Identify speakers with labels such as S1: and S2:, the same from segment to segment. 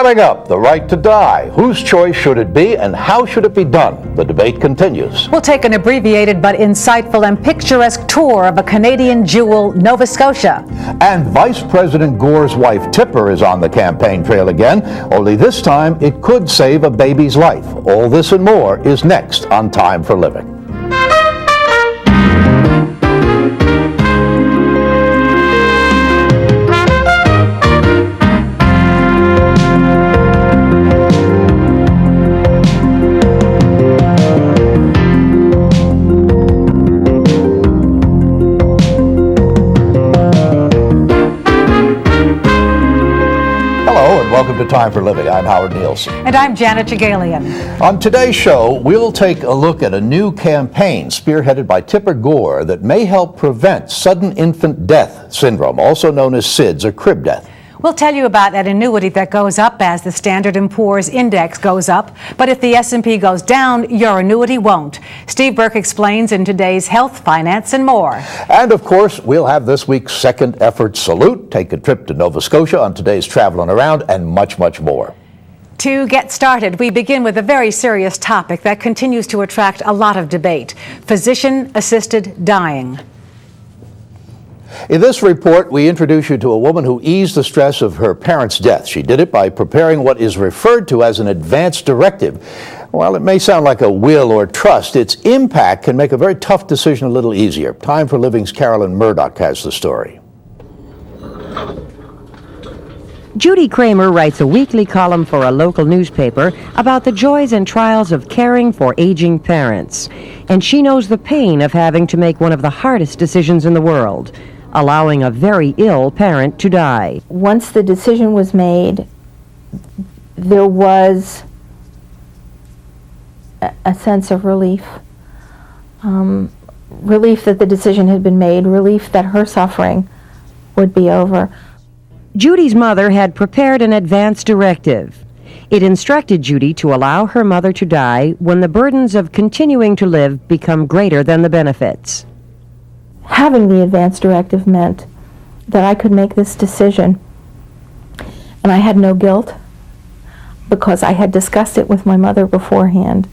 S1: Coming up, the right to die. Whose choice should it be and how should it be done? The debate continues.
S2: We'll take an abbreviated but insightful and picturesque tour of a Canadian jewel, Nova Scotia.
S1: And Vice President Gore's wife, Tipper, is on the campaign trail again, only this time it could save a baby's life. All this and more is next on Time for Living. Welcome to Time for Living. I'm Howard Nielsen.
S2: And I'm Janet Jagalian.
S1: On today's show, we'll take a look at a new campaign spearheaded by Tipper Gore that may help prevent sudden infant death syndrome, also known as SIDS or crib death.
S2: We'll tell you about an annuity that goes up as the Standard & Poor's index goes up, but if the S&P goes down, your annuity won't. Steve Burke explains in today's Health, Finance, and More.
S1: And of course, we'll have this week's Second Effort Salute, take a trip to Nova Scotia on today's Traveling Around, and much, much more.
S2: To get started, we begin with a very serious topic that continues to attract a lot of debate: physician-assisted dying.
S1: In this report, we introduce you to a woman who eased the stress of her parents' death. She did it by preparing what is referred to as an advance directive. While it may sound like a will or trust, its impact can make a very tough decision a little easier. Time for Living's Carolyn Murdoch has the story.
S3: Judy Kramer writes a weekly column for a local newspaper about the joys and trials of caring for aging parents. And she knows the pain of having to make one of the hardest decisions in the world: allowing a very ill parent to die.
S4: Once the decision was made, there was a sense of relief. Relief that the decision had been made, relief that her suffering would be over.
S3: Judy's mother had prepared an advance directive. It instructed Judy to allow her mother to die when the burdens of continuing to live become greater than the benefits.
S4: Having the advance directive meant that I could make this decision, and I had no guilt because I had discussed it with my mother beforehand.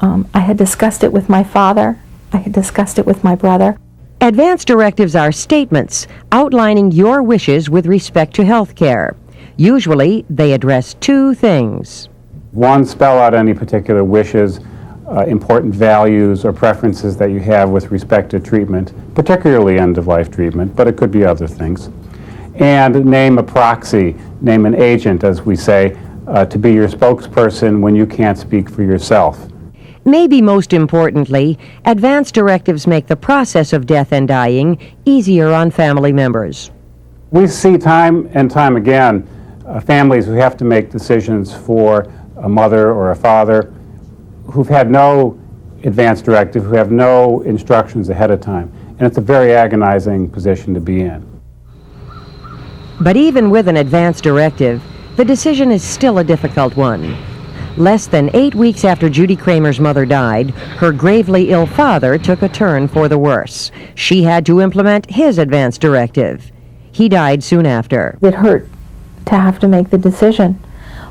S4: I had discussed it with my father. I had discussed it with my brother.
S3: Advance directives are statements outlining your wishes with respect to health care. Usually, they address two things.
S5: One, spell out any particular wishes, important values or preferences that you have with respect to treatment, particularly end-of-life treatment, but it could be other things. And name a proxy, name an agent, as we say, to be your spokesperson when you can't speak for yourself.
S3: Maybe most importantly, advance directives make the process of death and dying easier on family members.
S5: We see time and time again families who have to make decisions for a mother or a father who've had no advance directive, who have no instructions ahead of time. And it's a very agonizing position to be in.
S3: But even with an advance directive, the decision is still a difficult one. Less than 8 weeks after Judy Kramer's mother died, her gravely ill father took a turn for the worse. She had to implement his advance directive. He died soon after.
S4: It hurt to have to make the decision,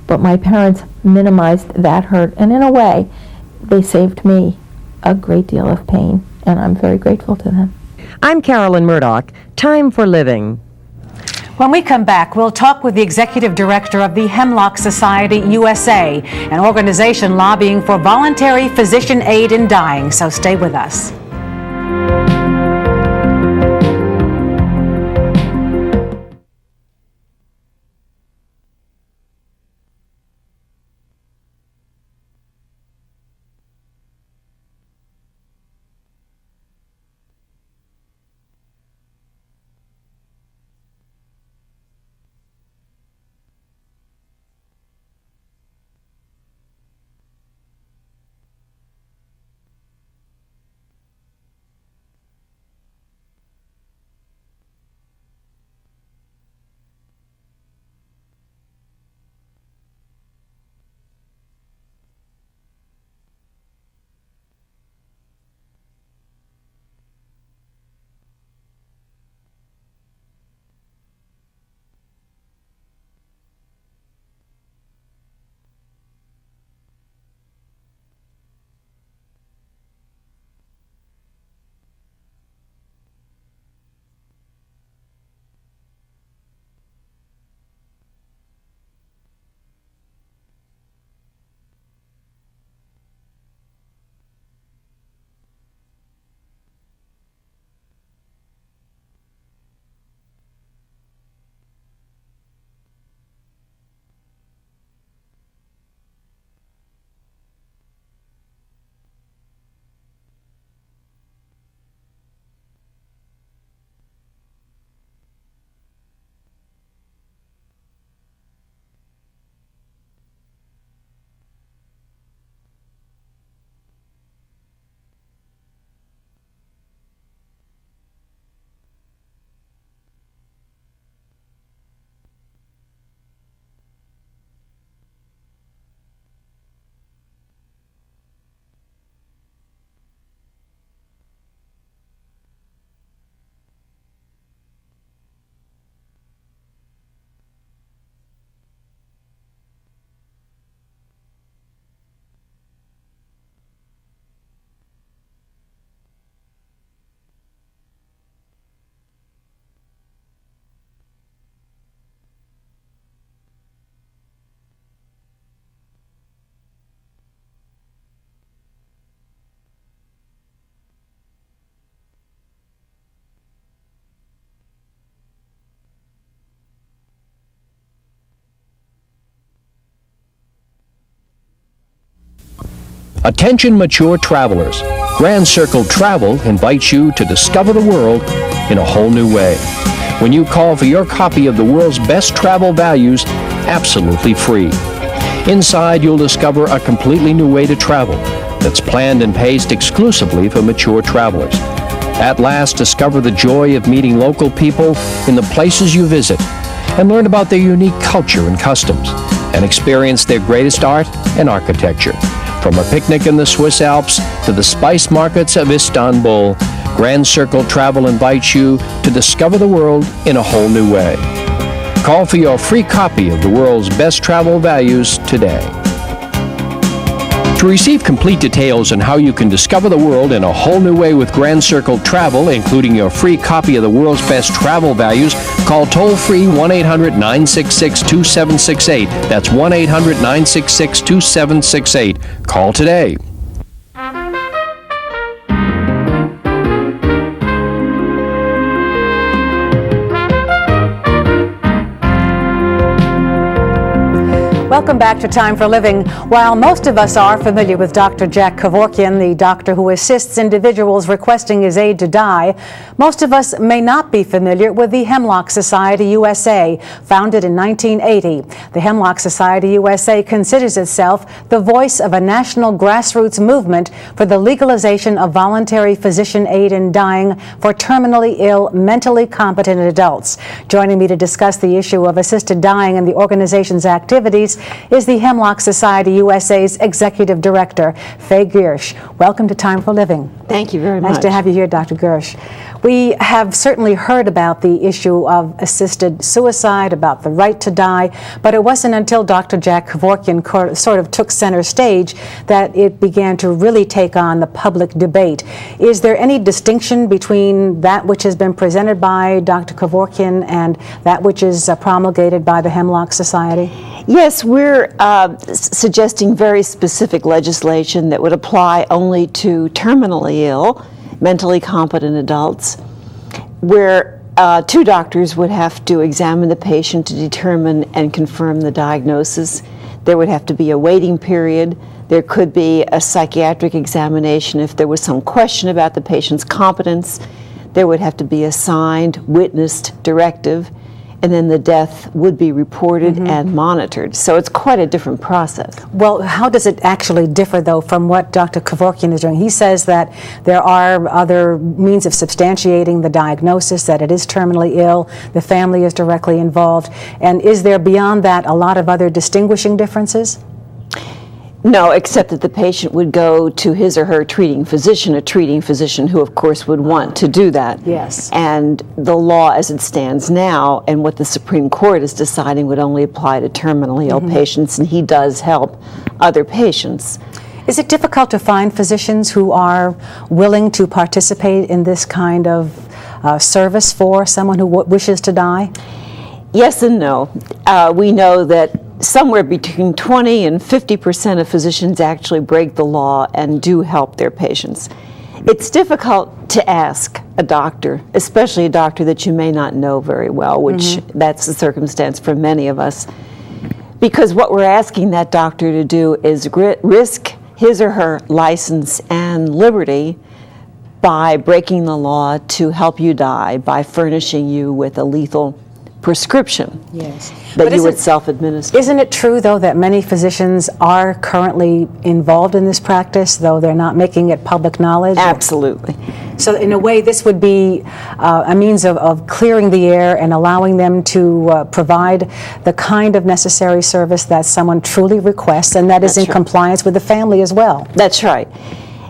S4: but my parents minimized that hurt, and in a way, they saved me a great deal of pain, and I'm very grateful to them.
S3: I'm Carolyn Murdoch. Time for Living.
S2: When we come back, we'll talk with the executive director of the Hemlock Society USA, an organization lobbying for voluntary physician aid in dying, so stay with us.
S6: Attention mature travelers. Grand Circle Travel invites you to discover the world in a whole new way. When you call for your copy of the world's best travel values, absolutely free. Inside, you'll discover a completely new way to travel that's planned and paced exclusively for mature travelers. At last, discover the joy of meeting local people in the places you visit and learn about their unique culture and customs and experience their greatest art and architecture. From a picnic in the Swiss Alps to the spice markets of Istanbul, Grand Circle Travel invites you to discover the world in a whole new way. Call for your free copy of the world's best travel values today. To receive complete details on how you can discover the world in a whole new way with Grand Circle Travel, including your free copy of the world's best travel values, call toll-free 1-800-966-2768. That's 1-800-966-2768. Call today.
S2: Welcome back to Time for Living. While most of us are familiar with Dr. Jack Kevorkian, the doctor who assists individuals requesting his aid to die, most of us may not be familiar with the Hemlock Society USA, founded in 1980. The Hemlock Society USA considers itself the voice of a national grassroots movement for the legalization of voluntary physician aid in dying for terminally ill, mentally competent adults. Joining me to discuss the issue of assisted dying and the organization's activities is the Hemlock Society USA's Executive Director, Faye Gersh. Welcome to Time for Living.
S7: Thank you very much.
S2: Nice to have you here, Dr. Gersh. We have certainly heard about the issue of assisted suicide, about the right to die, but it wasn't until Dr. Jack Kevorkian sort of took center stage that it began to really take on the public debate. Is there any distinction between that which has been presented by Dr. Kevorkian and that which is promulgated by the Hemlock Society?
S7: Yes, we're suggesting very specific legislation that would apply only to terminally ill, mentally competent adults, where two doctors would have to examine the patient to determine and confirm the diagnosis. There would have to be a waiting period. There could be a psychiatric examination if there was some question about the patient's competence. There would have to be a signed, witnessed directive, and then the death would be reported and monitored. So it's quite a different process.
S2: Well, how does it actually differ, though, from what Dr. Kevorkian is doing? He says that there are other means of substantiating the diagnosis, that it is terminally ill, the family is directly involved, and is there beyond that a lot of other distinguishing differences?
S7: No, except that the patient would go to his or her treating physician, a treating physician who, of course, would want to do that.
S2: Yes.
S7: And the law as it stands now and what the Supreme Court is deciding would only apply to terminally ill patients, and he does help other patients.
S2: Is it difficult to find physicians who are willing to participate in this kind of service for someone who wishes to die?
S7: Yes and no. We know that somewhere between 20 and 50% of physicians actually break the law and do help their patients. It's difficult to ask a doctor, especially a doctor that you may not know very well, which that's the circumstance for many of us, because what we're asking that doctor to do is risk his or her license and liberty by breaking the law to help you die, by furnishing you with a lethal prescription that you would self-administer.
S2: Isn't it true, though, that many physicians are currently involved in this practice, though they're not making it public knowledge?
S7: Absolutely.
S2: So in a way, this would be a means of clearing the air and allowing them to provide the kind of necessary service that someone truly requests, and that is in compliance with the family as well.
S7: That's right.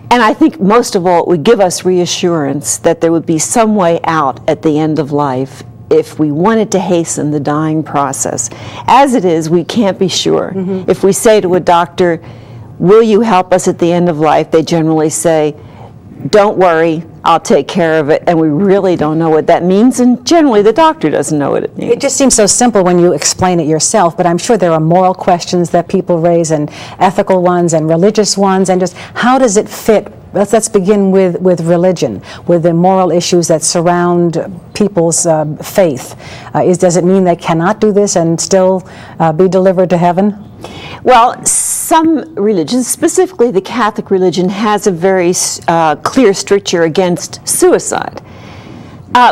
S7: And I think most of all, it would give us reassurance that there would be some way out at the end of life if we wanted to hasten the dying process. As it is, we can't be sure. If we say to a doctor, will you help us at the end of life, they generally say, don't worry, I'll take care of it, and we really don't know what that means, and generally the doctor doesn't know what it means.
S2: It just seems so simple when you explain it yourself, but I'm sure there are moral questions that people raise, and ethical ones, and religious ones, and just how does it fit? Let's begin with religion, with the moral issues that surround people's faith. Does it mean they cannot do this and still be delivered to heaven?
S7: Well, some religions, specifically the Catholic religion, has a very clear stricture against suicide.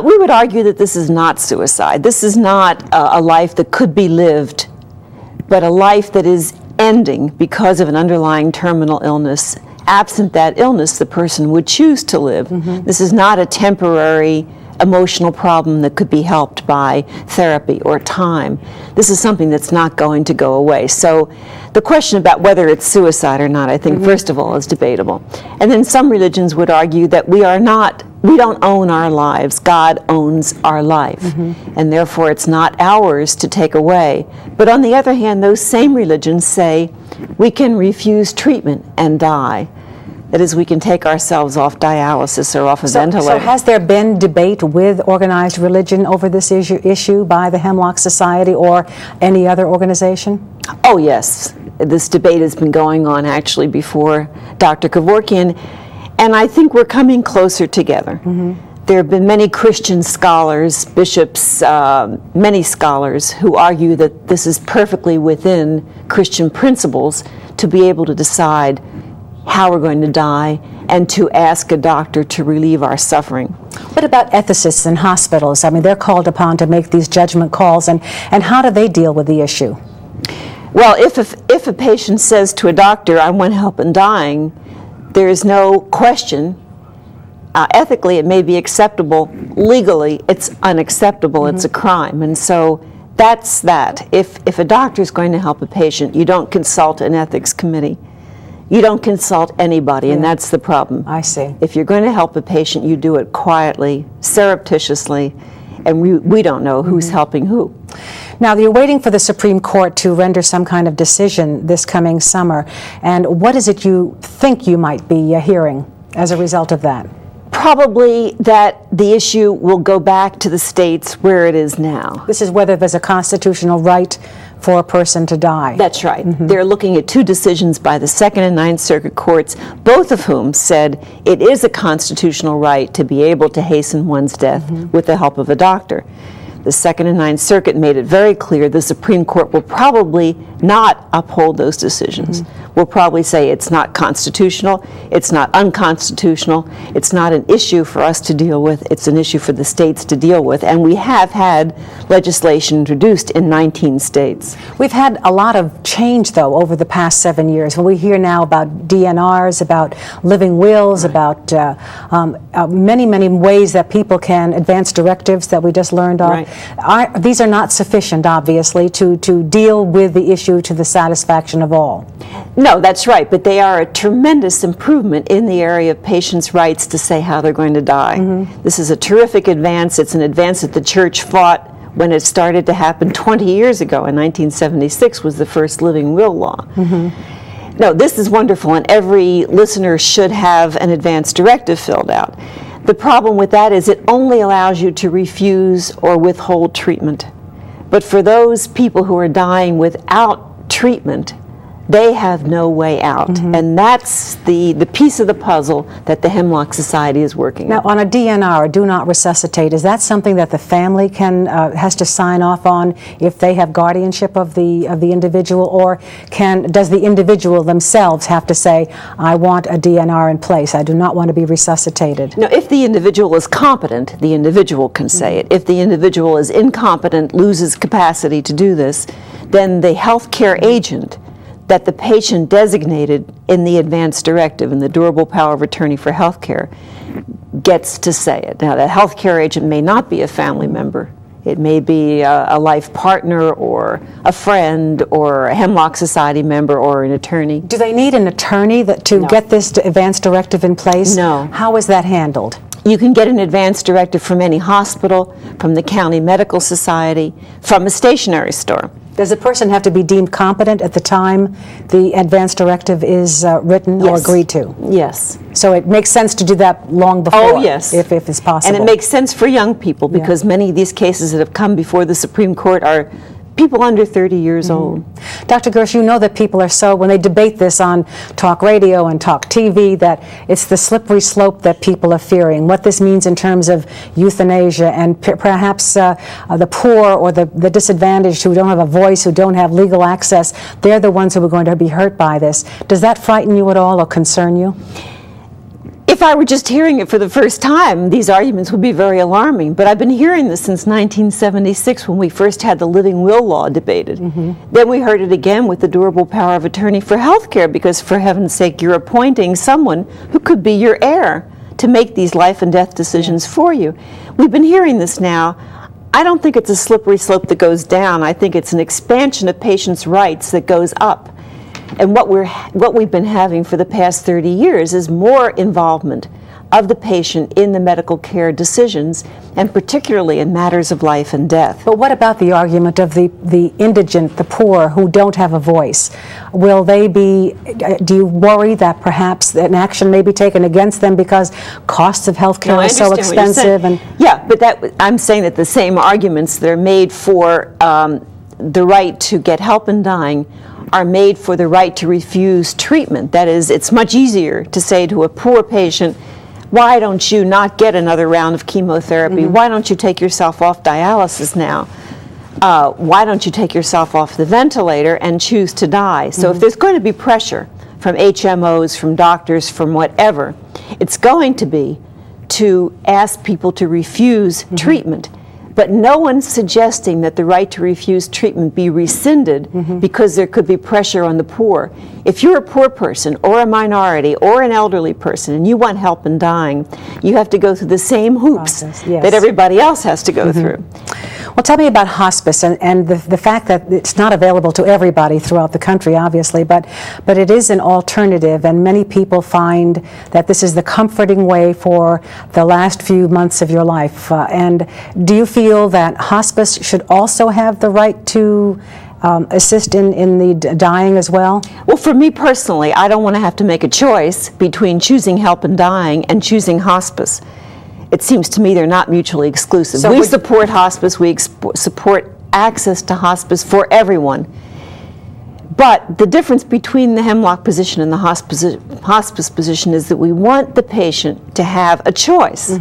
S7: We would argue that this is not suicide. This is not a life that could be lived, but a life that is ending because of an underlying terminal illness. Absent that illness, the person would choose to live. This is not a temporary emotional problem that could be helped by therapy or time. This is something that's not going to go away. So the question about whether it's suicide or not, I think, first of all, is debatable. And then some religions would argue that we don't own our lives. God owns our life. And therefore it's not ours to take away. But on the other hand, those same religions say we can refuse treatment and die. That is, we can take ourselves off dialysis or off a ventilator.
S2: So has there been debate with organized religion over this issue by the Hemlock Society or any other organization?
S7: Oh, yes. This debate has been going on actually before Dr. Kevorkian, and I think we're coming closer together. There have been many Christian scholars, bishops, many scholars who argue that this is perfectly within Christian principles to be able to decide how we're going to die and to ask a doctor to relieve our suffering.
S2: What about ethicists in hospitals? I mean, they're called upon to make these judgment calls, and how do they deal with the issue?
S7: Well, if a patient says to a doctor, I want help in dying, there is no question. Ethically, it may be acceptable. Legally, it's unacceptable. It's a crime. And so that's that. If a doctor is going to help a patient, you don't consult an ethics committee. You don't consult anybody, and that's the problem.
S2: I see.
S7: If you're going to help a patient, you do it quietly, surreptitiously, and we don't know who's helping who.
S2: Now, you're waiting for the Supreme Court to render some kind of decision this coming summer, and what is it you think you might be hearing as a result of that?
S7: Probably that the issue will go back to the states where it is now.
S2: This is whether there's a constitutional right for a person to die.
S7: That's right. They're looking at two decisions by the Second and Ninth Circuit courts, both of whom said it is a constitutional right to be able to hasten one's death with the help of a doctor. The Second and Ninth Circuit made it very clear the Supreme Court will probably not uphold those decisions. Will probably say it's not constitutional, it's not unconstitutional, it's not an issue for us to deal with, it's an issue for the states to deal with. And we have had legislation introduced in 19 states.
S2: We've had a lot of change, though, over the past 7 years. When we hear now about DNRs, about living wills, about many, many ways that people can advance directives that we just learned of. These are not sufficient, obviously, to deal with the issue to the satisfaction of all.
S7: No, that's right, but they are a tremendous improvement in the area of patients' rights to say how they're going to die. This is a terrific advance. It's an advance that the church fought when it started to happen 20 years ago. In 1976 was the first living will law. No, this is wonderful, and every listener should have an advance directive filled out. The problem with that is it only allows you to refuse or withhold treatment. But for those people who are dying without treatment, they have no way out. And that's the piece of the puzzle that the Hemlock Society is working on.
S2: Now, on a DNR, do not resuscitate, is that something that the family has to sign off on if they have guardianship of the individual, or does the individual themselves have to say, I want a DNR in place, I do not want to be resuscitated?
S7: No, if the individual is competent, the individual can say it. If the individual is incompetent, loses capacity to do this, then the healthcare agent that the patient designated in the advance directive, in the durable power of attorney for health care, gets to say it. Now, the health care agent may not be a family member. It may be a life partner or a friend or a Hemlock Society member or an attorney.
S2: Do they need an attorney to get this advance directive in place?
S7: No.
S2: How is that handled?
S7: You can get an advance directive from any hospital, from the County Medical Society, from a stationery store.
S2: Does a person have to be deemed competent at the time the advance directive is written or agreed to?
S7: Yes.
S2: So it makes sense to do that long before,
S7: oh, yes.
S2: if it's possible.
S7: And it makes sense for young people because many of these cases that have come before the Supreme Court are people under 30 years old.
S2: Dr. Gersh, you know that people are so, when they debate this on talk radio and talk TV, that it's the slippery slope that people are fearing. What this means in terms of euthanasia and perhaps the poor or the disadvantaged who don't have a voice, who don't have legal access, they're the ones who are going to be hurt by this. Does that frighten you at all or concern you?
S7: If I were just hearing it for the first time, these arguments would be very alarming. But I've been hearing this since 1976 when we first had the living will law debated. Then we heard it again with the durable power of attorney for health care, because for heaven's sake, you're appointing someone who could be your heir to make these life and death decisions for you. We've been hearing this now. I don't think it's a slippery slope that goes down. I think it's an expansion of patients' rights that goes up. And what we've been having for the past 30 years is more involvement of the patient in the medical care decisions, and particularly in matters of life and death.
S2: But what about the argument of the indigent, the poor, who don't have a voice? Will they be, do you worry that perhaps an action may be taken against them because costs of health care are so expensive?
S7: Yeah, but I'm saying that the same arguments that are made for the right to get help in dying are made for the right to refuse treatment. That is, it's much easier to say to a poor patient, why don't you not get another round of chemotherapy? Why don't you take yourself off dialysis now? Why don't you take yourself off the ventilator and choose to die? So if there's going to be pressure from HMOs, from doctors, from whatever, it's going to be to ask people to refuse treatment. But no one's suggesting that the right to refuse treatment be rescinded because there could be pressure on the poor. If you're a poor person or a minority or an elderly person and you want help in dying, you have to go through the same hoops that everybody else has to go through.
S2: Well, tell me about hospice and the fact that it's not available to everybody throughout the country, obviously, but it is an alternative, and many people find that this is the comforting way for the last few months of your life. And do you feel that hospice should also have the right to assist in the dying as well?
S7: Well, for me personally, I don't want to have to make a choice between choosing help in dying and choosing hospice. It seems to me they're not mutually exclusive. So we support hospice, we support access to hospice for everyone. But the difference between the Hemlock position and the hospice position is that we want the patient to have a choice.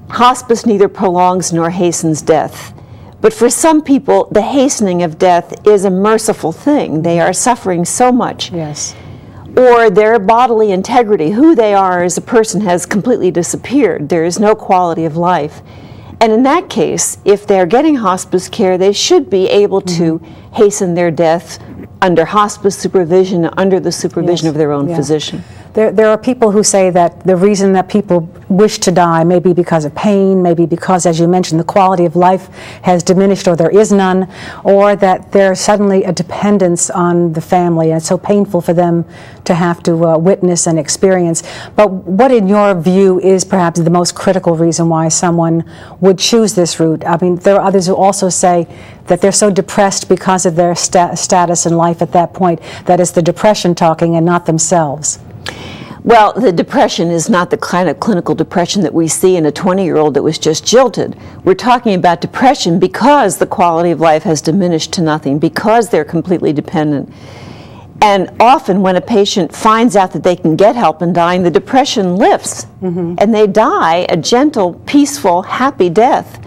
S7: Hospice neither prolongs nor hastens death. But for some people, the hastening of death is a merciful thing. They are suffering so much.
S2: Yes.
S7: Or their bodily integrity, who they are as a person, has completely disappeared. There is no quality of life. And in that case, if they're getting hospice care, they should be able to hasten their death under hospice supervision, under the supervision of their own physician.
S2: There are people who say that the reason that people wish to die may be because of pain, maybe because, as you mentioned, the quality of life has diminished or there is none, or that there's suddenly a dependence on the family and it's so painful for them to have to witness and experience. But what, in your view, is perhaps the most critical reason why someone would choose this route? I mean, there are others who also say that they're so depressed because of their status in life at that point, that it's the depression talking and not themselves.
S7: Well, the depression is not the kind of clinical depression that we see in a 20-year-old that was just jilted. We're talking about depression because the quality of life has diminished to nothing, because they're completely dependent. And often when a patient finds out that they can get help in dying, the depression lifts, and they die a gentle, peaceful, happy death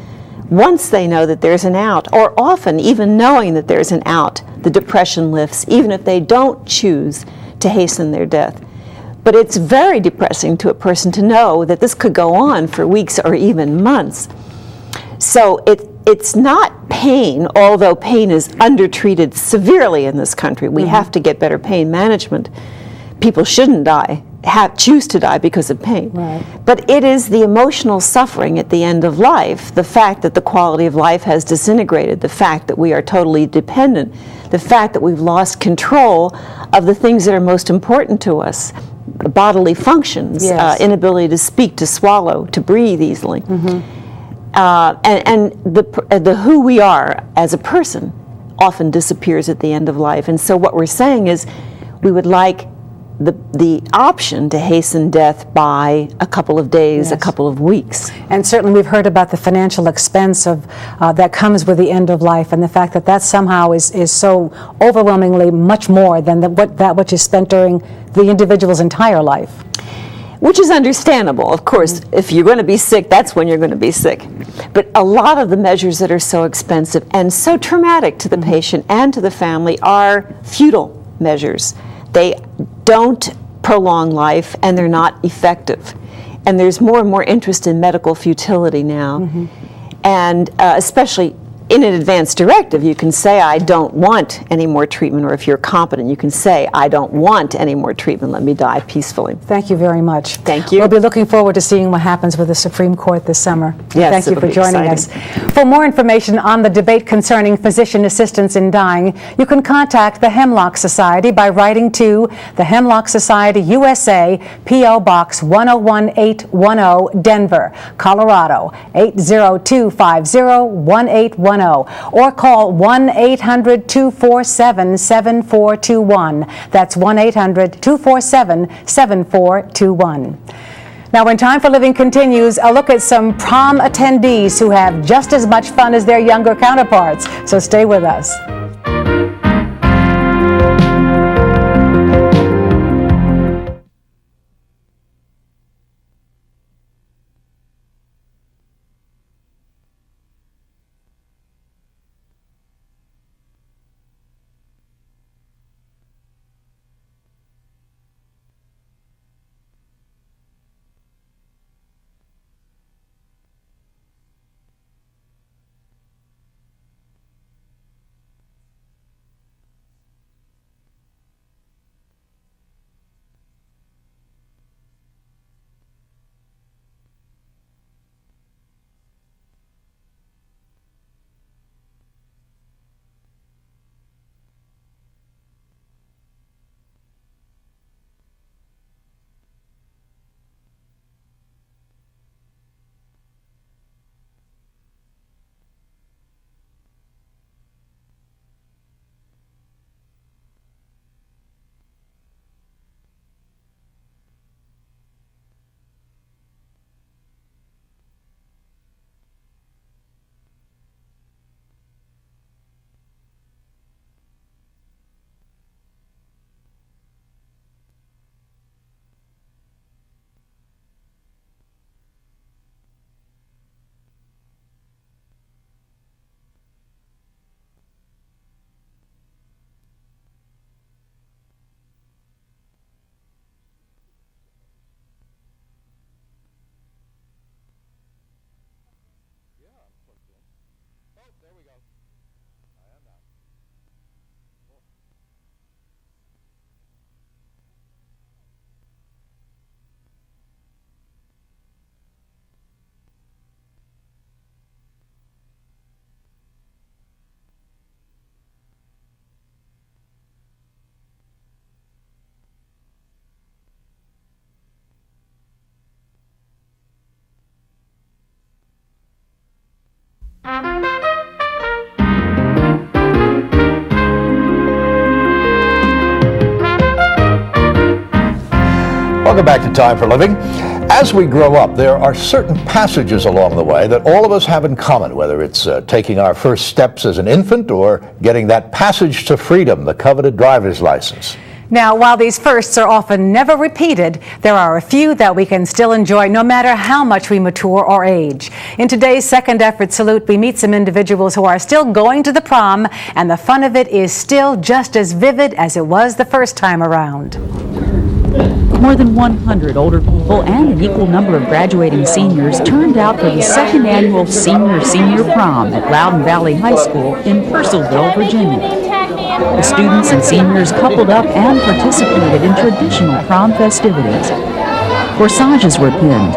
S7: once they know that there's an out. Or often, even knowing that there's an out, the depression lifts, even if they don't choose to hasten their death. But it's very depressing to a person to know that this could go on for weeks or even months. So it's not pain, although pain is undertreated severely in this country. We have to get better pain management. People shouldn't die, choose to die because of pain.
S2: Right.
S7: But it is the emotional suffering at the end of life, the fact that the quality of life has disintegrated, the fact that we are totally dependent, the fact that we've lost control of the things that are most important to us. Bodily functions, inability to speak, to swallow, to breathe easily. And the who we are as a person often disappears at the end of life. And so what we're saying is we would like the option to hasten death by a couple of days, a couple of weeks.
S2: And certainly we've heard about the financial expense of that comes with the end of life, and the fact that that somehow is so overwhelmingly much more than that which is spent during the individual's entire life.
S7: Which is understandable, of course. If you're going to be sick, that's when you're going to be sick. But a lot of the measures that are so expensive and so traumatic to the patient and to the family are futile measures. They don't prolong life, and they're not effective. And there's more and more interest in medical futility now. And especially in an advance directive, you can say, I don't want any more treatment, or if you're competent, you can say, I don't want any more treatment, let me die peacefully.
S2: Thank you very much.
S7: Thank you.
S2: We'll be looking forward to seeing what happens with the Supreme Court this summer.
S7: Yes,
S2: Thank you
S7: it'll
S2: for
S7: be
S2: joining
S7: exciting.
S2: us. For more information on the debate concerning physician assistance in dying, you can contact the Hemlock Society by writing to the Hemlock Society, USA, P.O. Box 101810, Denver, Colorado, 80250-1810, or call 1-800-247-7421. That's 1-800-247-7421. Now, when Time for Living continues, a look at some prom attendees who have just as much fun as their younger counterparts. So stay with us.
S1: Welcome back to Time for Living. As we grow up, there are certain passages along the way that all of us have in common, whether it's taking our first steps as an infant or getting that passage to freedom, the coveted driver's license.
S2: Now, while these firsts are often never repeated, there are a few that we can still enjoy no matter how much we mature or age. In today's Second Effort Salute, we meet some individuals who are still going to the prom, and the fun of it is still just as vivid as it was the first time around.
S8: More than 100 older people and an equal number of graduating seniors turned out for the second annual Senior Prom at Loudoun Valley High School in Purcellville, Virginia. The students and seniors coupled up and participated in traditional prom festivities. Corsages were pinned,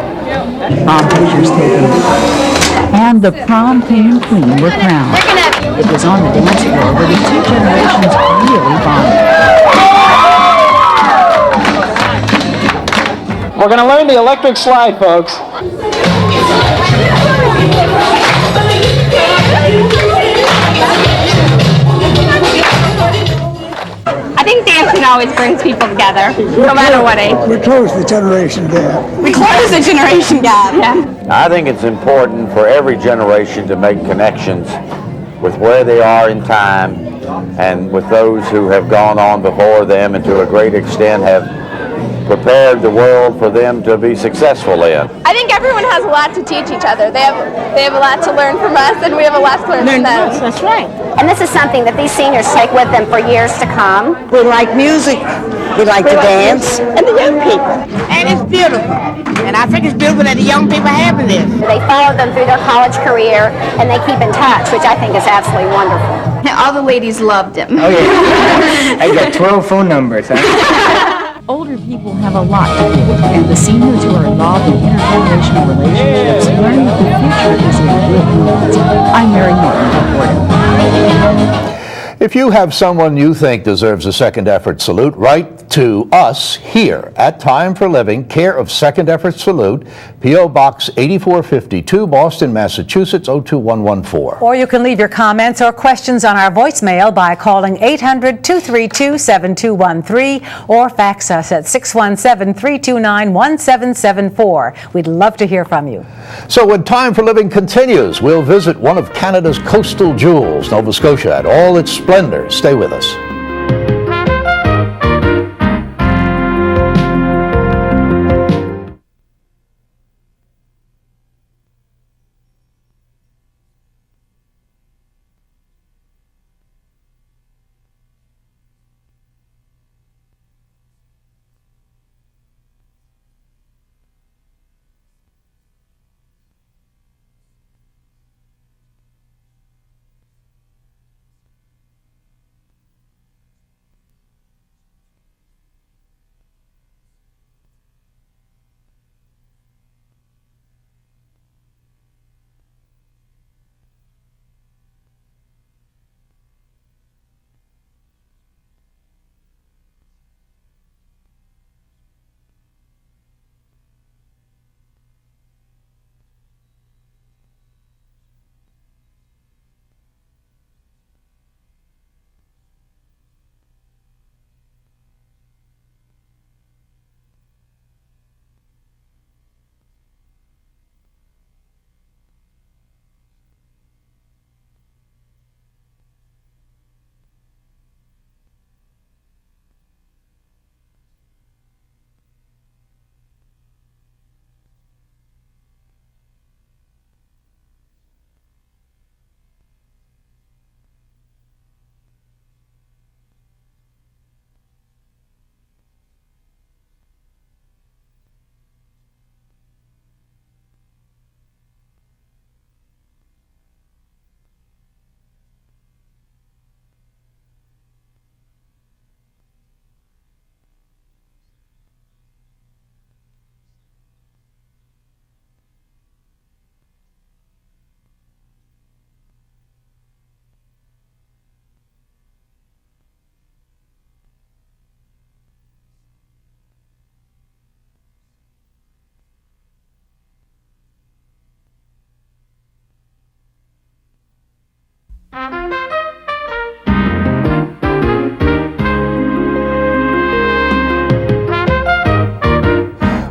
S8: prom pictures taken, and the prom king and queen were crowned. It was on the dance floor where the two generations really bonded.
S9: We're going to learn the electric slide, folks.
S10: I think dancing always brings people together, no matter what age.
S11: We close the generation gap.
S10: We close the generation gap. Yeah.
S12: I think it's important for every generation to make connections with where they are in time and with those who have gone on before them and to a great extent have prepared the world for them to be successful in.
S10: I think everyone has a lot to teach each other. They have a lot to learn from us, and we have a lot to learn from them.
S13: That's right. And this is something that these seniors take with them for years to come. We like music. We like to dance. And the young people.
S14: And it's beautiful. And I think it's beautiful that the young people have this.
S13: They follow them through their college career, and they keep in touch, which I think is absolutely wonderful.
S10: All the ladies loved him.
S14: Oh, yeah. I got 12 phone numbers, huh?
S8: Older people have a lot to give, and the seniors who are involved in intergenerational relationships learn that the future is in good hands. I'm Mary Norton reporting.
S1: If you have someone you think deserves a second effort salute, write to us here at Time for Living, care of Second Effort Salute, P.O. Box 8452, Boston, Massachusetts, 02114.
S2: Or you can leave your comments or questions on our voicemail by calling 800-232-7213 or fax us at 617-329-1774. We'd love to hear from you.
S1: So when Time for Living continues, we'll visit one of Canada's coastal jewels, Nova Scotia, at all its splendor. Stay with us.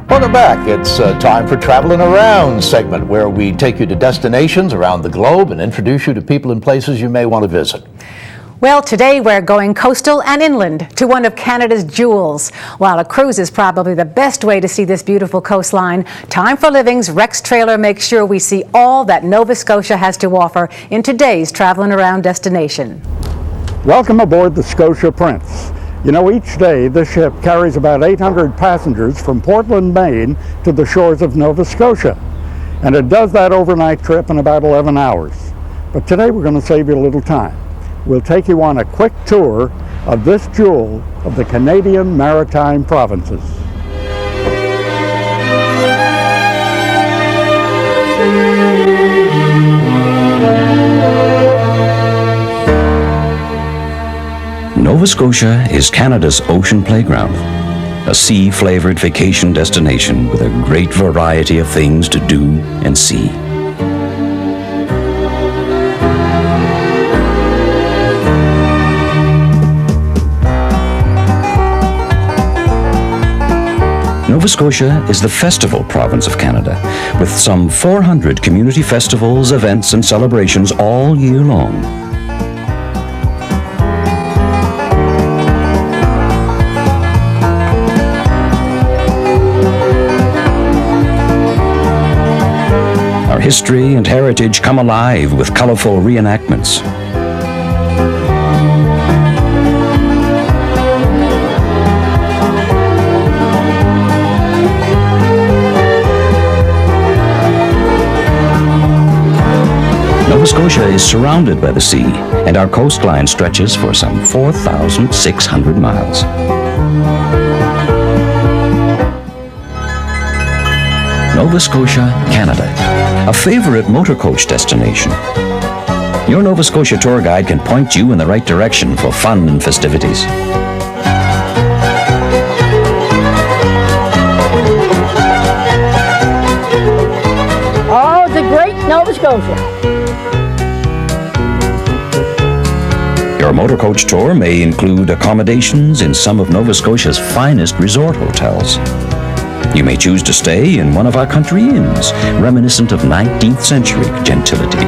S1: Welcome back. It's time for Traveling Around segment, where we take you to destinations around the globe and introduce you to people and places you may want to visit.
S2: Well, today we're going coastal and inland to one of Canada's jewels. While a cruise is probably the best way to see this beautiful coastline, Time for Living's Rex trailer makes sure we see all that Nova Scotia has to offer in today's Traveling Around destination.
S15: Welcome aboard the Scotia Prince. You know, each day this ship carries about 800 passengers from Portland, Maine to the shores of Nova Scotia. And it does that overnight trip in about 11 hours. But today we're going to save you a little time. We'll take you on a quick tour of this jewel of the Canadian Maritime Provinces.
S16: Nova Scotia is Canada's ocean playground, a sea-flavored vacation destination with a great variety of things to do and see. Nova Scotia is the festival province of Canada, with some 400 community festivals, events, and celebrations all year long. Our history and heritage come alive with colorful reenactments. Nova Scotia is surrounded by the sea, and our coastline stretches for some 4,600 miles. Nova Scotia, Canada, a favorite motor coach destination. Your Nova Scotia tour guide can point you in the right direction for fun and festivities.
S17: Oh, the great Nova Scotia.
S16: Your motor coach tour may include accommodations in some of Nova Scotia's finest resort hotels. You may choose to stay in one of our country inns, reminiscent of 19th century gentility.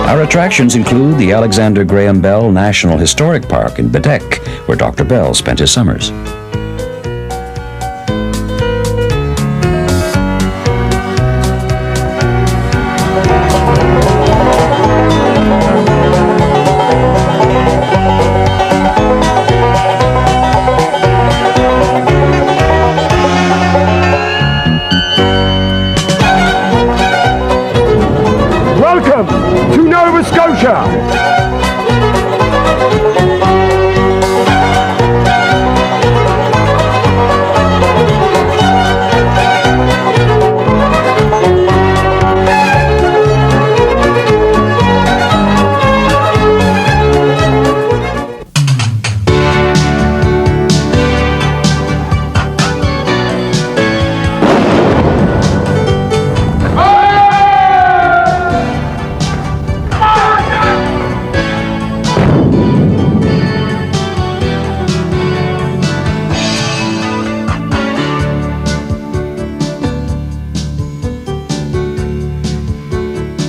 S16: Our attractions include the Alexander Graham Bell National Historic Park in Bedeque, where Dr. Bell spent his summers.
S15: Welcome to Nova Scotia!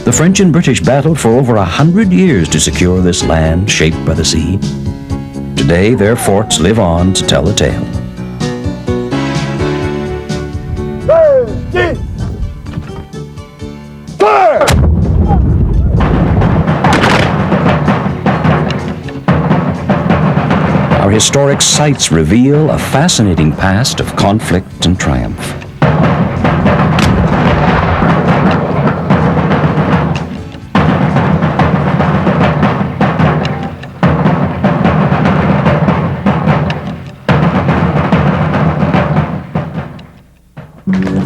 S16: The French and British battled for over 100 years to secure this land shaped by the sea. Today, their forts live on to tell the tale. Our historic sites reveal a fascinating past of conflict and triumph.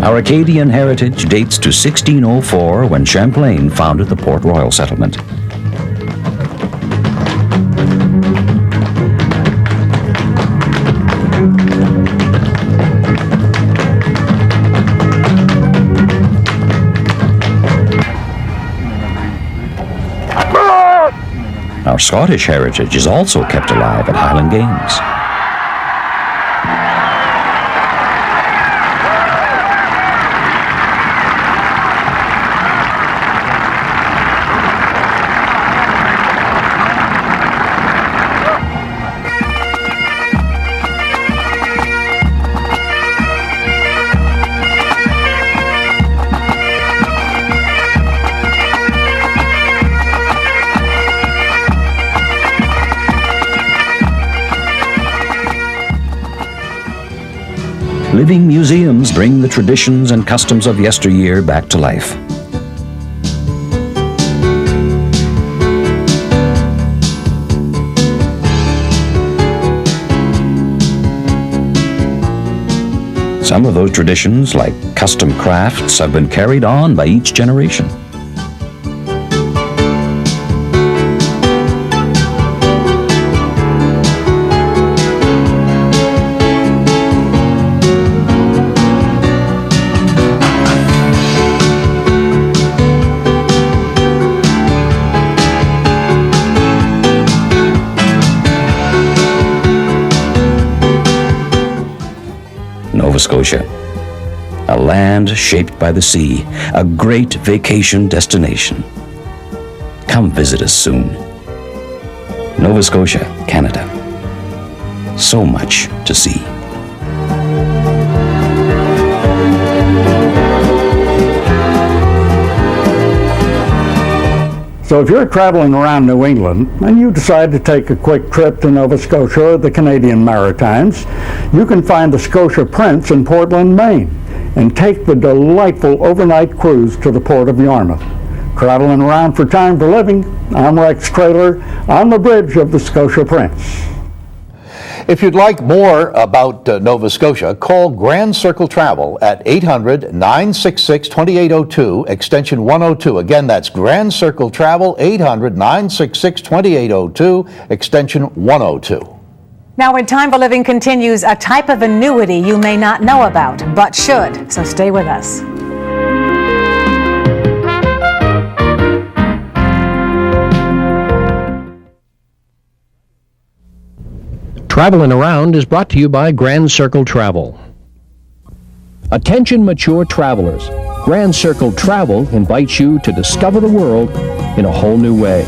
S16: Our Acadian heritage dates to 1604 when Champlain founded the Port Royal settlement. Our Scottish heritage is also kept alive at Highland Games. Living museums bring the traditions and customs of yesteryear back to life. Some of those traditions, like custom crafts, have been carried on by each generation. Scotia. A land shaped by the sea, a great vacation destination. Come visit us soon. Nova Scotia, Canada. So much to see.
S15: So if you're traveling around New England and you decide to take a quick trip to Nova Scotia or the Canadian Maritimes, you can find the Scotia Prince in Portland, Maine, and take the delightful overnight cruise to the Port of Yarmouth. Traveling around for Time for Living, I'm Rex Traylor on the bridge of the Scotia Prince.
S1: If you'd like more about Nova Scotia, call Grand Circle Travel at 800-966-2802, extension 102. Again, that's Grand Circle Travel, 800-966-2802, extension 102.
S2: Now, when Time for Living continues, a type of annuity you may not know about, but should. So stay with us.
S6: Traveling Around is brought to you by Grand Circle Travel. Attention mature travelers. Grand Circle Travel invites you to discover the world in a whole new way.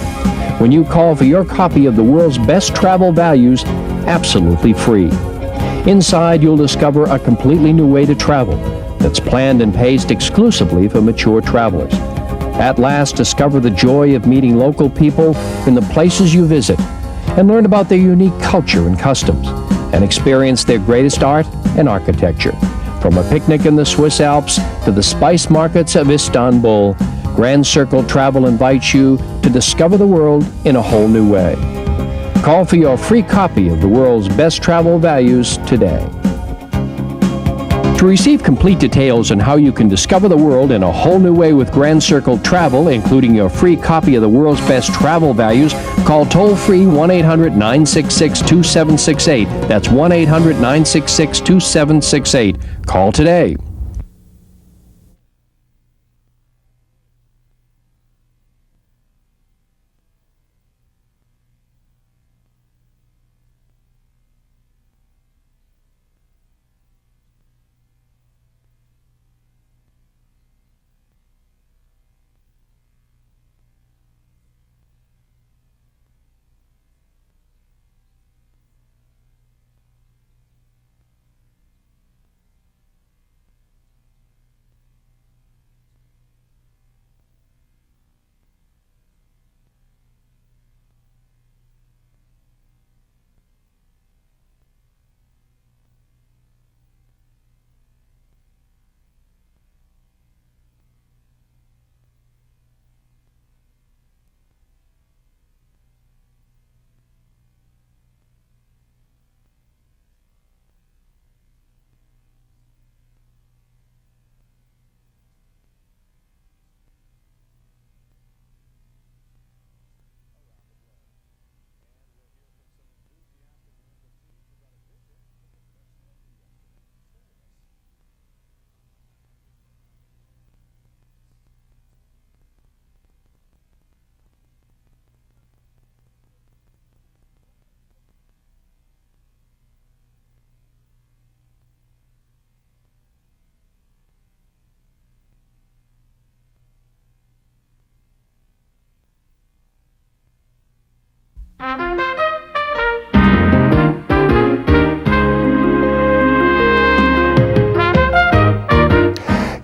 S6: When you call for your copy of the world's best travel values, absolutely free. Inside, you'll discover a completely new way to travel that's planned and paced exclusively for mature travelers. At last, discover the joy of meeting local people in the places you visit, and learn about their unique culture and customs, and experience their greatest art and architecture. From a picnic in the Swiss Alps to the spice markets of Istanbul, Grand Circle Travel invites you to discover the world in a whole new way. Call for your free copy of the world's best travel values today. To receive complete details on how you can discover the world in a whole new way with Grand Circle Travel, including your free copy of the world's best travel values, call toll-free 1-800-966-2768. That's 1-800-966-2768. Call today.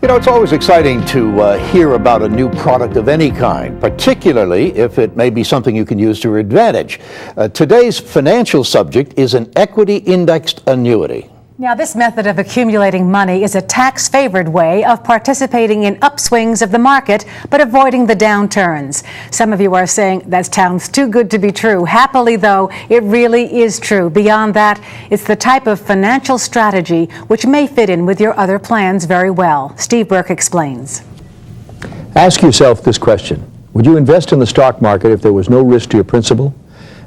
S1: You know, it's always exciting to hear about a new product of any kind, particularly if it may be something you can use to your advantage. Today's financial subject is an equity-indexed annuity.
S2: Now, this method of accumulating money is a tax-favored way of participating in upswings of the market, but avoiding the downturns. Some of you are saying that sounds too good to be true. Happily, though, it really is true. Beyond that, it's the type of financial strategy which may fit in with your other plans very well. Steve Burke explains.
S18: Ask yourself this question. Would you invest in the stock market if there was no risk to your principal?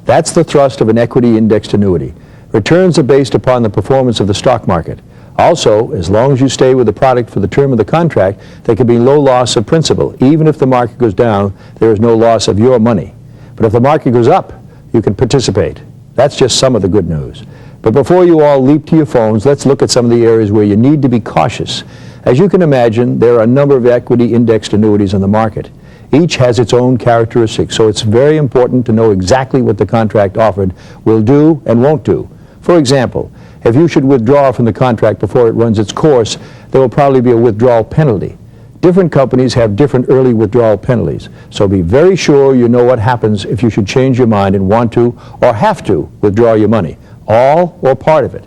S18: That's the thrust of an equity-indexed annuity. Returns are based upon the performance of the stock market. Also, as long as you stay with the product for the term of the contract, there can be low loss of principal. Even if the market goes down, there is no loss of your money. But if the market goes up, you can participate. That's just some of the good news. But before you all leap to your phones, let's look at some of the areas where you need to be cautious. As you can imagine, there are a number of equity indexed annuities on the market. Each has its own characteristics, so it's very important to know exactly what the contract offered will do and won't do. For example, if you should withdraw from the contract before it runs its course, there will probably be a withdrawal penalty. Different companies have different early withdrawal penalties, so be very sure you know what happens if you should change your mind and want to or have to withdraw your money, all or part of it.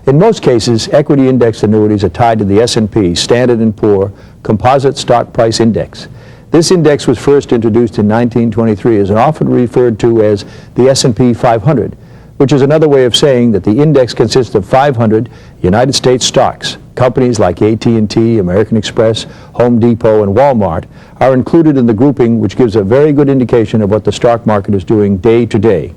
S18: In most cases, equity indexed annuities are tied to the S&P, Standard & Poor, Composite Stock Price Index. This index was first introduced in 1923 and is often referred to as the S&P 500, which is another way of saying that the index consists of 500 United States stocks. Companies like AT&T, American Express, Home Depot, and Walmart are included in the grouping, which gives a very good indication of what the stock market is doing day to day.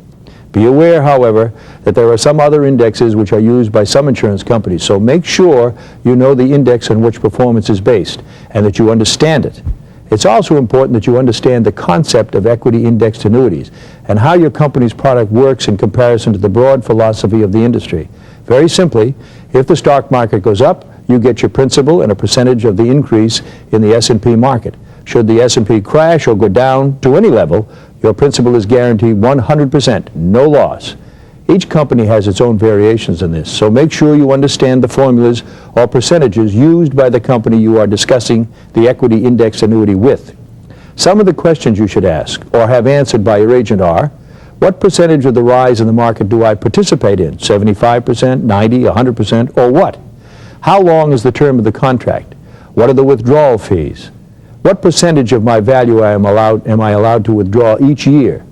S18: Be aware, however, that there are some other indexes which are used by some insurance companies, so make sure you know the index on which performance is based and that you understand it. It's also important that you understand the concept of equity indexed annuities and how your company's product works in comparison to the broad philosophy of the industry. Very simply, if the stock market goes up, you get your principal and a percentage of the increase in the S&P market. Should the S&P crash or go down to any level, your principal is guaranteed 100%, no loss. Each company has its own variations in this, so make sure you understand the formulas or percentages used by the company you are discussing the equity index annuity with. Some of the questions you should ask or have answered by your agent are, what percentage of the rise in the market do I participate in? 75%, 90, 100%, or what? How long is the term of the contract? What are the withdrawal fees? What percentage of my value am I allowed to withdraw each year?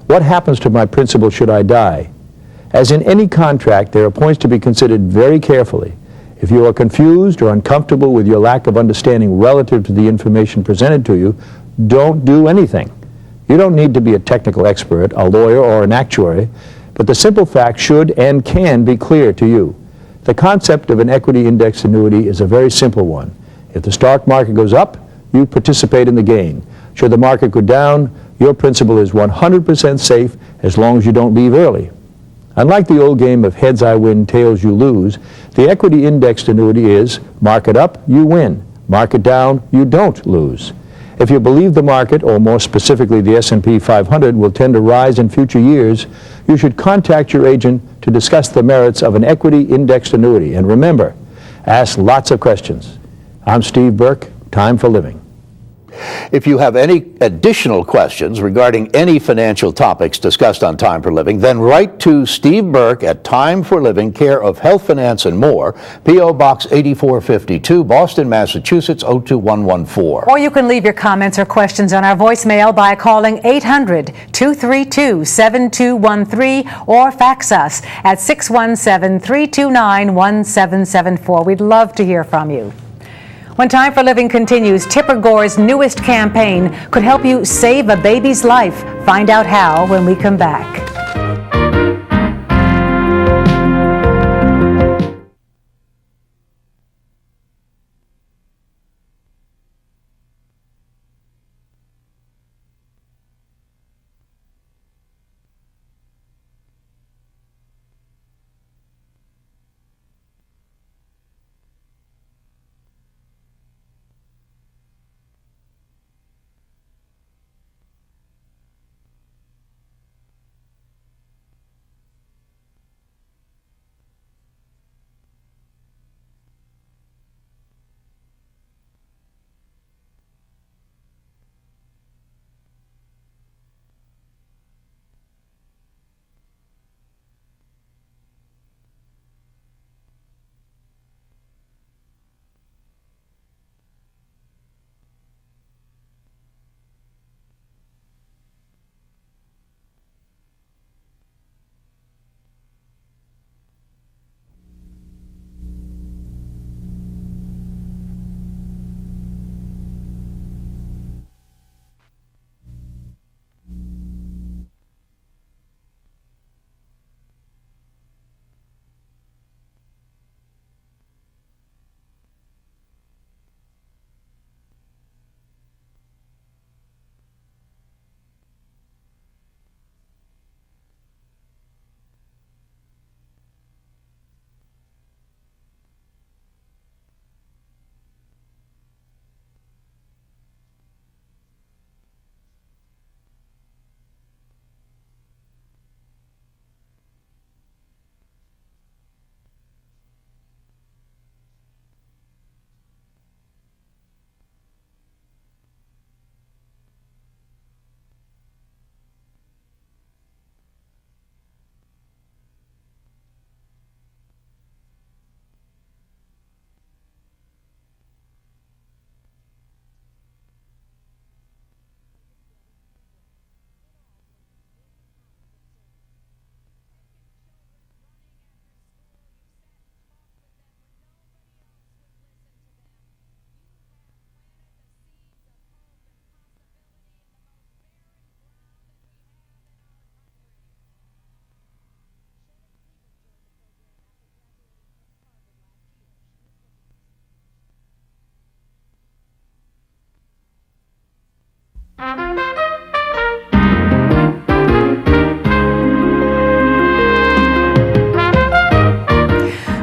S18: What happens to my principal should I die? As in any contract, there are points to be considered very carefully. If you are confused or uncomfortable with your lack of understanding relative to the information presented to you, don't do anything. You don't need to be a technical expert, a lawyer, or an actuary, but the simple facts should and can be clear to you. The concept of an equity indexed annuity is a very simple one. If the stock market goes up, you participate in the gain. Should the market go down, your principal is 100% safe as long as you don't leave early. Unlike the old game of heads I win, tails you lose, the equity indexed annuity is market up, you win. Market down, you don't lose. If you believe the market, or more specifically the S&P 500, will tend to rise in future years, you should contact your agent to discuss the merits of an equity indexed annuity. And remember, ask lots of questions. I'm Steve Burke, Time for Living.
S1: If you have any additional questions regarding any financial topics discussed on Time for Living, then write to Steve Burke at Time for Living, care of Health, Finance, and More, P.O. Box 8452, Boston, Massachusetts, 02114.
S2: Or you can leave your comments or questions on our voicemail by calling 800-232-7213 or fax us at 617-329-1774. We'd love to hear from you. When Time for Living continues, Tipper Gore's newest campaign could help you save a baby's life. Find out how when we come back.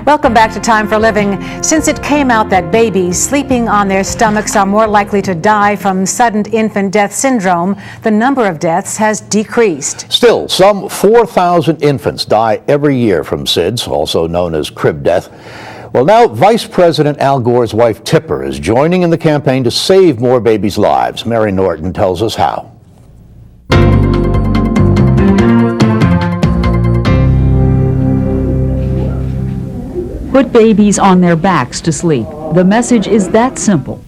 S2: Welcome back to Time for Living. Since it came out that babies sleeping on their stomachs are more likely to die from sudden infant death syndrome, the number of deaths has decreased.
S1: Still, some 4,000 infants die every year from SIDS, also known as crib death. Well, now Vice President Al Gore's wife, Tipper, is joining in the campaign to save more babies' lives. Mary Norton tells us how.
S8: Put babies on their backs to sleep. The message is that simple.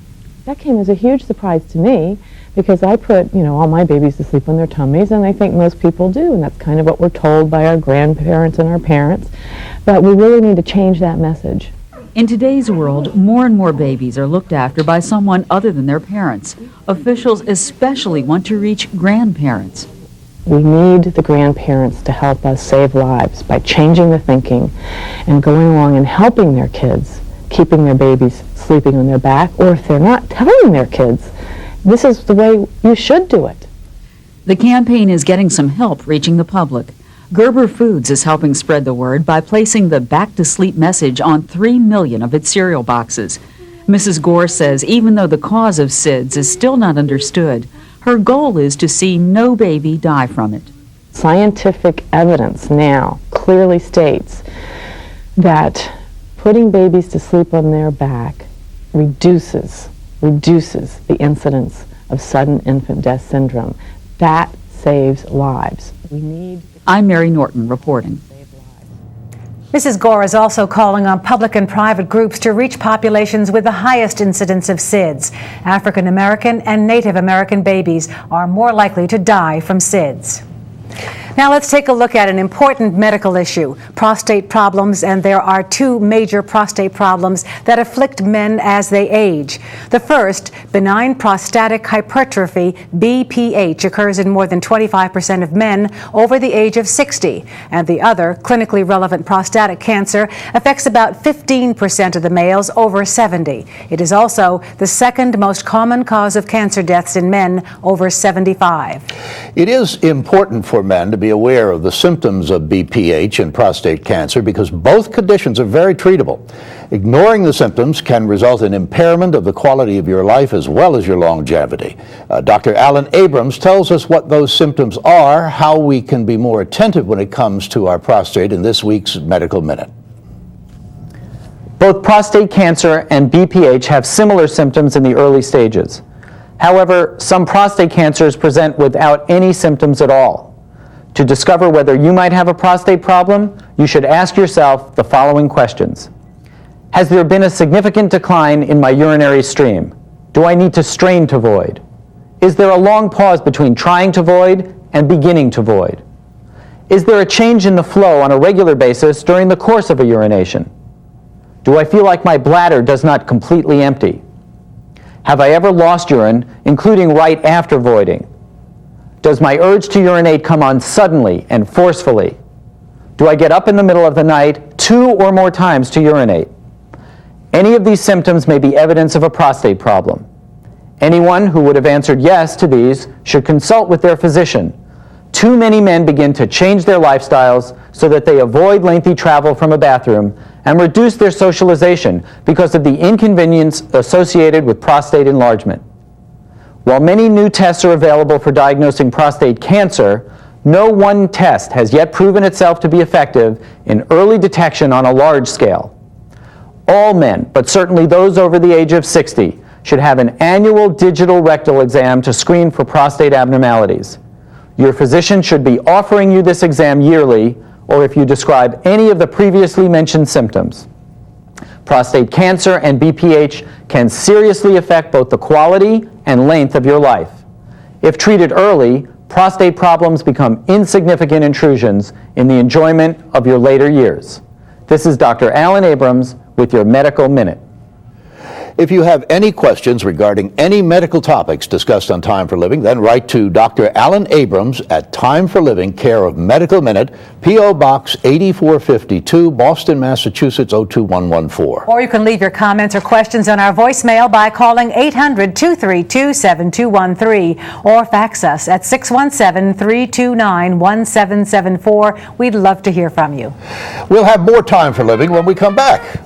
S19: That came as a huge surprise to me because I put, all my babies to sleep on their tummies, and I think most people do, and that's kind of what we're told by our grandparents and our parents. But we really need to change that message.
S8: In today's world, more and more babies are looked after by someone other than their parents. Officials especially want to reach grandparents.
S19: We need the grandparents to help us save lives by changing the thinking and going along and helping their kids, keeping their babies sleeping on their back, or if they're not, telling their kids, this is the way you should do it.
S8: The campaign is getting some help reaching the public. Gerber Foods is helping spread the word by placing the Back to Sleep message on 3 million of its cereal boxes. Mrs. Gore says even though the cause of SIDS is still not understood, her goal is to see no baby die from it.
S19: Scientific evidence now clearly states that putting babies to sleep on their back reduces the incidence of sudden infant death syndrome. That saves lives.
S8: I'm Mary Norton reporting.
S2: Mrs. Gore is also calling on public and private groups to reach populations with the highest incidence of SIDS. African American and Native American babies are more likely to die from SIDS. Now let's take a look at an important medical issue, prostate problems, and there are 2 major prostate problems that afflict men as they age. The first, benign prostatic hypertrophy, BPH, occurs in more than 25% of men over the age of 60, and the other, clinically relevant prostatic cancer, affects about 15% of the males over 70. It is also the second most common cause of cancer deaths in men over 75.
S1: It is important for men to be aware of the symptoms of BPH and prostate cancer because both conditions are very treatable. Ignoring the symptoms can result in impairment of the quality of your life as well as your longevity. Dr. Alan Abrams tells us what those symptoms are, how we can be more attentive when it comes to our prostate in this week's Medical Minute.
S20: Both prostate cancer and BPH have similar symptoms in the early stages. However, some prostate cancers present without any symptoms at all. To discover whether you might have a prostate problem, you should ask yourself the following questions. Has there been a significant decline in my urinary stream? Do I need to strain to void? Is there a long pause between trying to void and beginning to void? Is there a change in the flow on a regular basis during the course of a urination? Do I feel like my bladder does not completely empty? Have I ever lost urine, including right after voiding? Does my urge to urinate come on suddenly and forcefully? Do I get up in the middle of the night 2 or more times to urinate? Any of these symptoms may be evidence of a prostate problem. Anyone who would have answered yes to these should consult with their physician. Too many men begin to change their lifestyles so that they avoid lengthy travel from a bathroom and reduce their socialization because of the inconvenience associated with prostate enlargement. While many new tests are available for diagnosing prostate cancer, no one test has yet proven itself to be effective in early detection on a large scale. All men, but certainly those over the age of 60, should have an annual digital rectal exam to screen for prostate abnormalities. Your physician should be offering you this exam yearly, or if you describe any of the previously mentioned symptoms. Prostate cancer and BPH can seriously affect both the quality and length of your life. If treated early, prostate problems become insignificant intrusions in the enjoyment of your later years. This is Dr. Alan Abrams with your Medical Minute.
S1: If you have any questions regarding any medical topics discussed on Time for Living, then write to Dr. Alan Abrams at Time for Living, care of Medical Minute, P.O. Box 8452, Boston, Massachusetts 02114.
S2: Or you can leave your comments or questions on our voicemail by calling 800-232-7213 or fax us at 617-329-1774. We'd love to hear from you.
S1: We'll have more Time for Living when we come back.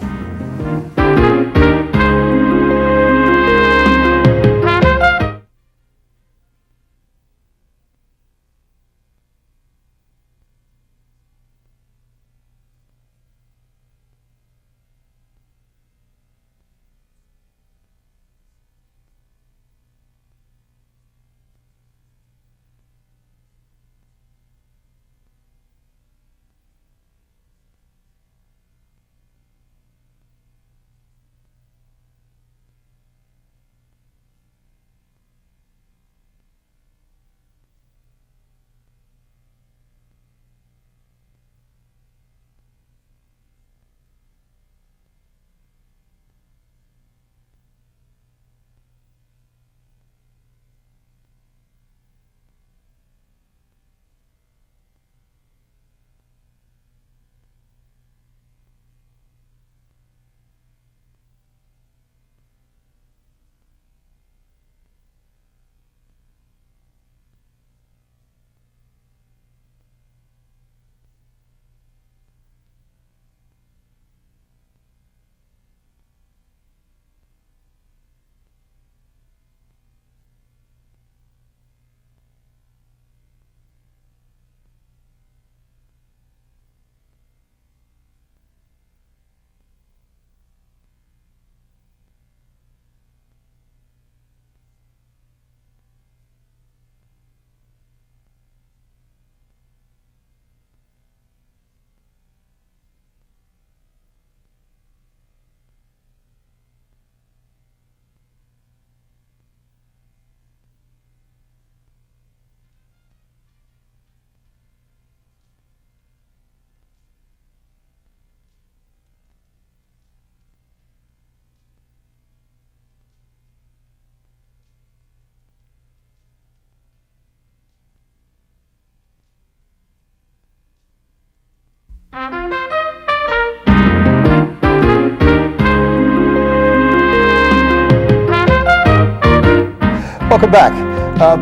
S1: Welcome back.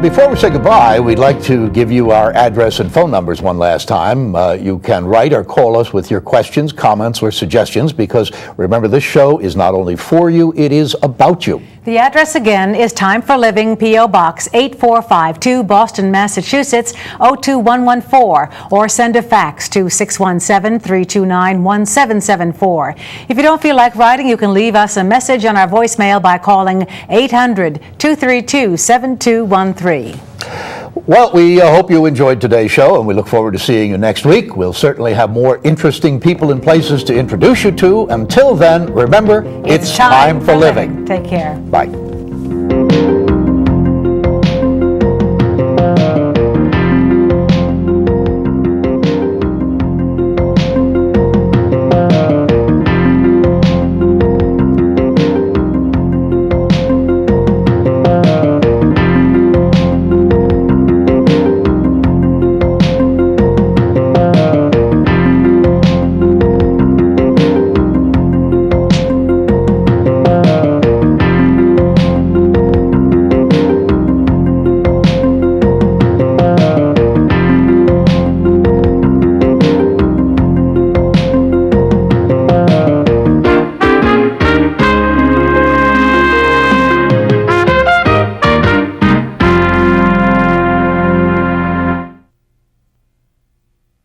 S1: Before we say goodbye, we'd like to give you our address and phone numbers one last time. You can write or call us with your questions, comments, or suggestions, because remember, this show is not only for you, it is about you.
S2: The address again is Time for Living, P.O. Box 8452, Boston, Massachusetts 02114, or send a fax to 617-329-1774. If you don't feel like writing, you can leave us a message on our voicemail by calling 800-232-7213.
S1: Well, we hope you enjoyed today's show, and we look forward to seeing you next week. We'll certainly have more interesting people and places to introduce you to. Until then, remember, it's time for living.
S2: Take care.
S1: Bye.